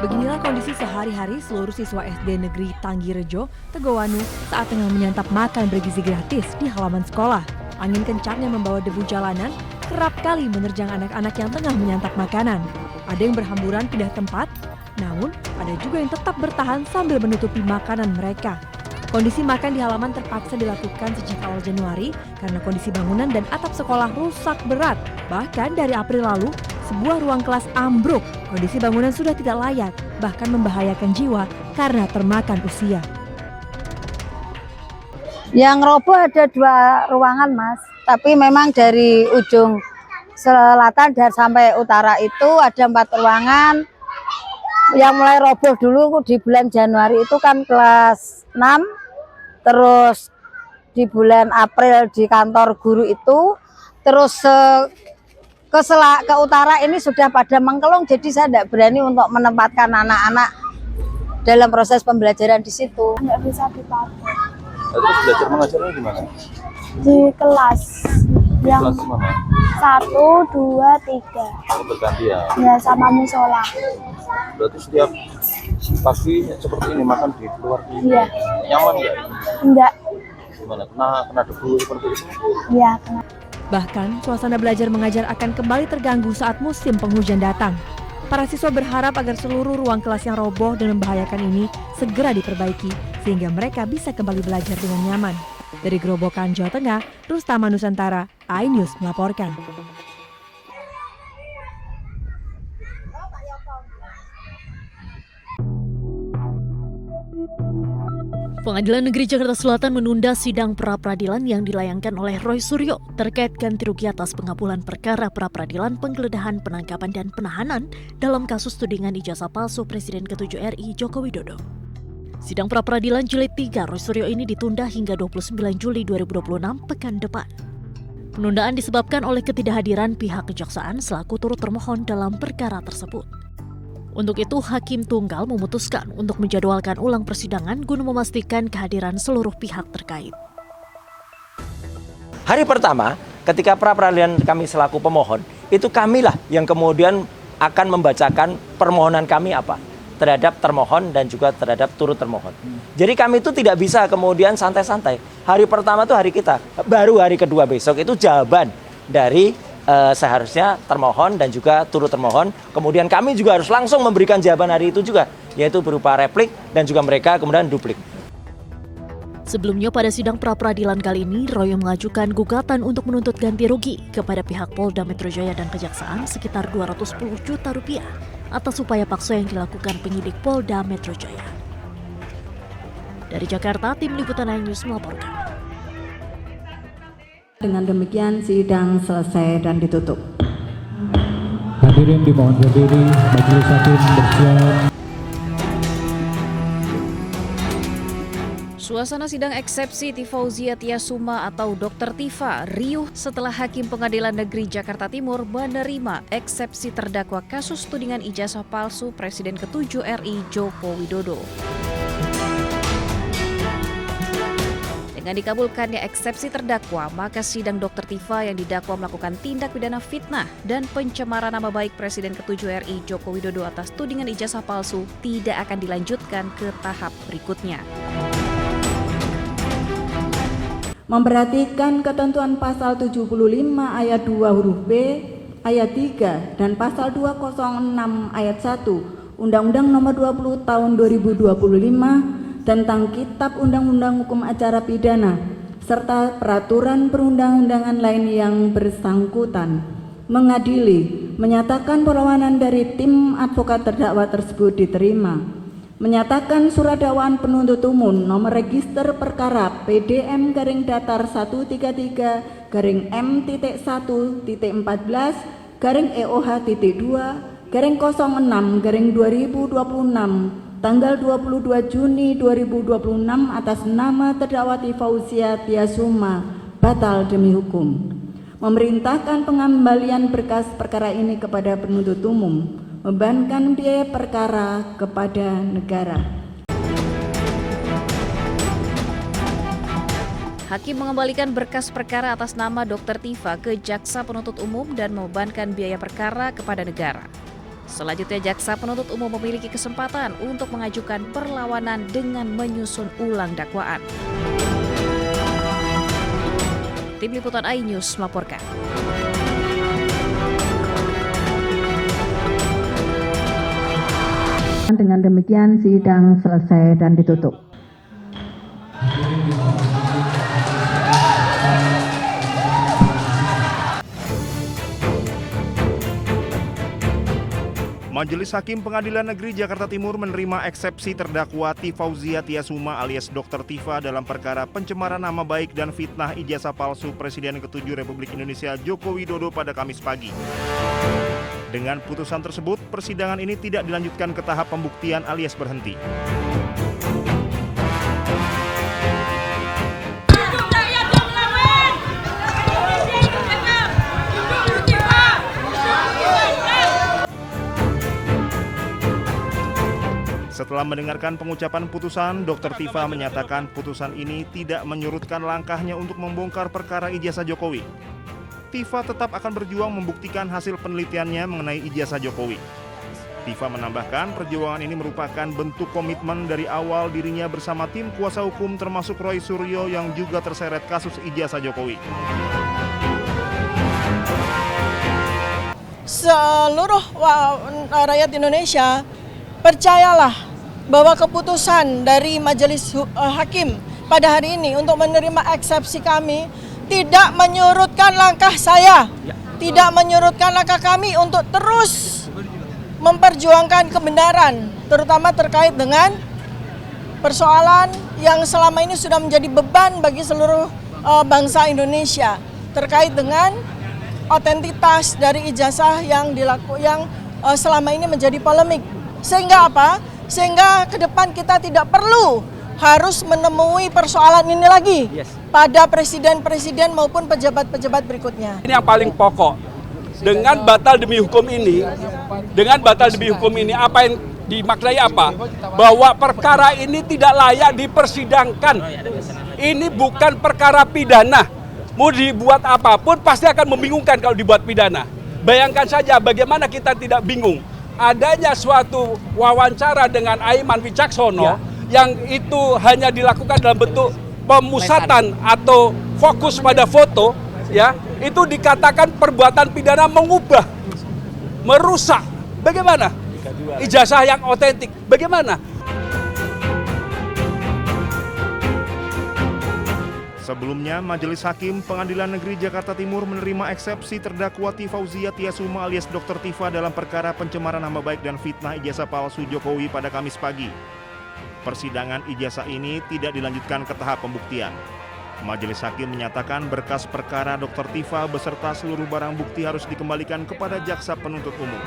Beginilah kondisi sehari-hari seluruh siswa SD Negeri Tanggirejo, Tegowanu saat tengah menyantap makan bergizi gratis di halaman sekolah. Angin kencang yang membawa debu jalanan kerap kali menerjang anak-anak yang tengah menyantap makanan. Ada yang berhamburan pindah tempat, namun ada juga yang tetap bertahan sambil menutupi makanan mereka. Kondisi makan di halaman terpaksa dilakukan sejak awal Januari karena kondisi bangunan dan atap sekolah rusak berat. Bahkan dari April lalu, sebuah ruang kelas ambruk. Kondisi bangunan sudah tidak layak, bahkan membahayakan jiwa karena termakan usia. Yang roboh ada 2 ruangan, Mas. Tapi memang dari ujung selatan dan sampai utara itu ada 4 ruangan. Yang mulai roboh dulu di bulan Januari itu kan kelas 6. Terus di bulan April di kantor guru itu. Terus ke utara ini sudah pada mengkelung, jadi saya tidak berani untuk menempatkan anak-anak dalam proses pembelajaran di situ. Nggak bisa dipakai. Terus belajar mengajarnya gimana? Di kelas yang Kelas mana? 1, 2, 3. Oh, bergantian. Ya sama musola. Berarti setiap pagi seperti ini makan di luar ini. Iya. Nyaman nggak? Enggak. Gimana? Kena debu seperti itu? Iya, kena. Bahkan, suasana belajar mengajar akan kembali terganggu saat musim penghujan datang. Para siswa berharap agar seluruh ruang kelas yang roboh dan membahayakan ini segera diperbaiki, sehingga mereka bisa kembali belajar dengan nyaman. Dari Grobogan, Jawa Tengah, Rustama Nusantara, iNews melaporkan. Pengadilan Negeri Jakarta Selatan menunda sidang pra-peradilan yang dilayangkan oleh Roy Suryo terkait ganti rugi atas pengabulan perkara pra-peradilan penggeledahan, penangkapan, dan penahanan dalam kasus tudingan ijazah palsu Presiden ke-7 RI Joko Widodo. Sidang pra-peradilan jilid 3 Roy Suryo ini ditunda hingga 29 Juli 2026 pekan depan. Penundaan disebabkan oleh ketidakhadiran pihak kejaksaan selaku turut termohon dalam perkara tersebut. Untuk itu, Hakim Tunggal memutuskan untuk menjadwalkan ulang persidangan guna memastikan kehadiran seluruh pihak terkait. Hari pertama, ketika pra-peradilan kami selaku pemohon, itu kamilah yang kemudian akan membacakan permohonan kami apa terhadap termohon dan juga terhadap turut termohon. Jadi kami itu tidak bisa kemudian santai-santai. Hari pertama itu hari kita, baru hari kedua besok itu jawaban dari seharusnya termohon dan juga turut termohon. Kemudian kami juga harus langsung memberikan jawaban hari itu juga, yaitu berupa replik dan juga mereka kemudian duplik. Sebelumnya pada sidang pra-peradilan kali ini, Roy mengajukan gugatan untuk menuntut ganti rugi kepada pihak Polda Metro Jaya dan Kejaksaan sekitar 210 juta rupiah atas upaya paksa yang dilakukan penyidik Polda Metro Jaya. Dari Jakarta, tim liputan iNews melaporkan. Dengan demikian sidang selesai dan ditutup. Hadirin dimohon berdiri, majelis hakim bersiap. Suasana sidang eksepsi Tifauzia Tiasuma atau Dr. Tifa riuh setelah Hakim Pengadilan Negeri Jakarta Timur menerima eksepsi terdakwa kasus tudingan ijazah palsu Presiden ke-7 RI Joko Widodo. Dengan dikabulkannya eksepsi terdakwa, maka sidang Dr. Tifa yang didakwa melakukan tindak pidana fitnah dan pencemaran nama baik Presiden ke-7 RI Joko Widodo atas tudingan ijazah palsu tidak akan dilanjutkan ke tahap berikutnya. Memperhatikan ketentuan pasal 75 ayat 2 huruf B, ayat 3 dan pasal 206 ayat 1 Undang-Undang Nomor 20 Tahun 2025 tentang Kitab Undang-Undang Hukum Acara Pidana serta peraturan perundang-undangan lain yang bersangkutan, mengadili, menyatakan perlawanan dari tim advokat terdakwa tersebut diterima, menyatakan surat dakwaan penuntut umum nomor register perkara PDM garing datar 133 garing M.1.14 garing EOH.2 garing 06 garing 2026 tanggal 22 Juni 2026 atas nama terdakwa Tifauzia Tiasuma batal demi hukum. Memerintahkan pengembalian berkas perkara ini kepada penuntut umum, membebankan biaya perkara kepada negara. Hakim mengembalikan berkas perkara atas nama Dr. Tifa ke Jaksa Penuntut Umum dan membebankan biaya perkara kepada negara. Selanjutnya, jaksa penuntut umum memiliki kesempatan untuk mengajukan perlawanan dengan menyusun ulang dakwaan. Tim Liputan iNews melaporkan. Dengan demikian sidang selesai dan ditutup. Majelis Hakim Pengadilan Negeri Jakarta Timur menerima eksepsi terdakwa Tifauzia Tiasuma alias Dr. Tifa dalam perkara pencemaran nama baik dan fitnah ijazah palsu Presiden ke-7 Republik Indonesia Joko Widodo pada Kamis pagi. Dengan putusan tersebut, persidangan ini tidak dilanjutkan ke tahap pembuktian alias berhenti. Setelah mendengarkan pengucapan putusan, Dr. Tifa menyatakan putusan ini tidak menyurutkan langkahnya untuk membongkar perkara ijazah Jokowi. Tifa tetap akan berjuang membuktikan hasil penelitiannya mengenai ijazah Jokowi. Tifa menambahkan perjuangan ini merupakan bentuk komitmen dari awal dirinya bersama tim kuasa hukum termasuk Roy Suryo yang juga terseret kasus ijazah Jokowi. Seluruh rakyat Indonesia percayalah bahwa keputusan dari Majelis Hakim pada hari ini untuk menerima eksepsi kami tidak menyurutkan langkah saya, tidak menyurutkan langkah kami untuk terus memperjuangkan kebenaran, terutama terkait dengan persoalan yang selama ini sudah menjadi beban bagi seluruh bangsa Indonesia terkait dengan otentitas dari ijazah yang selama ini menjadi polemik. Sehingga apa? Sehingga ke depan kita tidak perlu harus menemui persoalan ini lagi pada presiden-presiden maupun pejabat-pejabat berikutnya. Ini yang paling pokok. Dengan batal demi hukum ini, apa yang dimaknai apa? Bahwa perkara ini tidak layak dipersidangkan. Ini bukan perkara pidana. Mau dibuat apapun pasti akan membingungkan kalau dibuat pidana. Bayangkan saja bagaimana kita tidak bingung. Adanya suatu wawancara dengan Aiman Wicaksono yang itu hanya dilakukan dalam bentuk pemusatan atau fokus pada foto, ya, itu dikatakan perbuatan pidana mengubah, merusak. Bagaimana? Ijazah yang otentik. Bagaimana? Sebelumnya, Majelis Hakim Pengadilan Negeri Jakarta Timur menerima eksepsi terdakwa Tifauzia Tiasuma alias Dr. Tifa dalam perkara pencemaran nama baik dan fitnah ijazah palsu Jokowi pada Kamis pagi. Persidangan ijazah ini tidak dilanjutkan ke tahap pembuktian. Majelis Hakim menyatakan berkas perkara Dr. Tifa beserta seluruh barang bukti harus dikembalikan kepada jaksa penuntut umum.